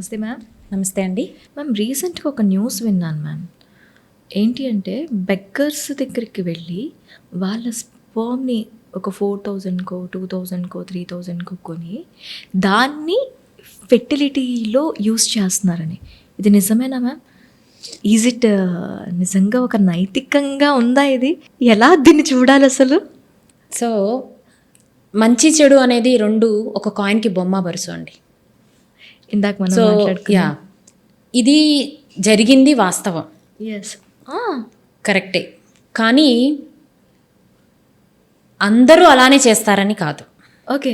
నమస్తే మ్యామ్. నమస్తే అండి. మ్యామ్, రీసెంట్గా ఒక న్యూస్ విన్నాను మ్యామ్. ఏంటి అంటే బెగ్గర్స్ దగ్గరికి వెళ్ళి వాళ్ళ స్పర్మ్ని ఒక 4000కో 2000కో 3000కో కొని దాన్ని ఫెర్టిలిటీలో యూస్ చేస్తున్నారని. ఇది నిజమేనా మ్యామ్? ఈజ్ ఇట్ నిజంగా ఒక నైతికంగా ఉందా ఇది? ఎలా దీన్ని చూడాలి అసలు? సో మంచి చెడు అనేది రెండు ఒక కాయిన్కి బొమ్మ బరుసు అండి. ఇందాక మనం సో మాట్లాడుకున్నాం. ఇది జరిగింది వాస్తవం, ఎస్. కరెక్టే. కానీ అందరూ అలానే చేస్తారని కాదు. ఓకే.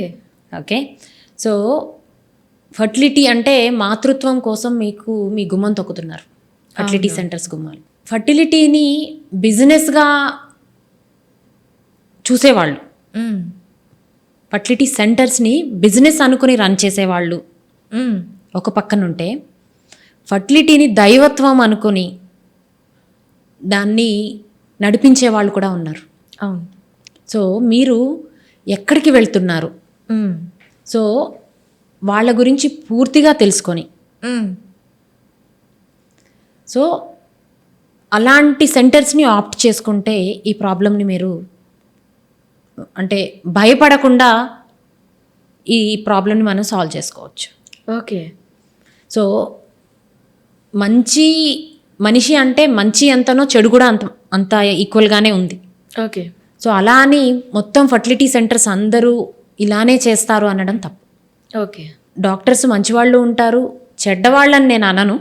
ఓకే. సో ఫర్టిలిటీ అంటే మాతృత్వం కోసం మీకు మీ గుమ్మం తొక్కుతున్నారు ఫర్టిలిటీ సెంటర్స్ గుమ్మాలు. ఫర్టిలిటీని బిజినెస్గా చూసేవాళ్ళు, ఫర్టిలిటీ సెంటర్స్ని బిజినెస్ అనుకుని రన్ చేసేవాళ్ళు ఒక పక్కనుంటే, ఫర్టిలిటీని దైవత్వం అనుకుని దాన్ని నడిపించే వాళ్ళు కూడా ఉన్నారు. అవును. సో మీరు ఎక్కడికి వెళ్తున్నారు, సో వాళ్ళ గురించి పూర్తిగా తెలుసుకొని, సో అలాంటి సెంటర్స్ని ఆప్ట్ చేసుకుంటే ఈ ప్రాబ్లమ్ని మీరు అంటే భయపడకుండా ఈ ప్రాబ్లమ్ని మనం సాల్వ్ చేసుకోవచ్చు. ఓకే. సో మనిషి అంటే మంచి ఎంతనో చెడు కూడా అంత ఈక్వల్గానే ఉంది. ఓకే. సో అలా అని మొత్తం ఫర్టిలిటీ సెంటర్స్ అందరూ ఇలానే చేస్తారు అనడం తప్పు. ఓకే. డాక్టర్స్ మంచివాళ్ళు ఉంటారు, చెడ్డవాళ్ళని నేను అనను.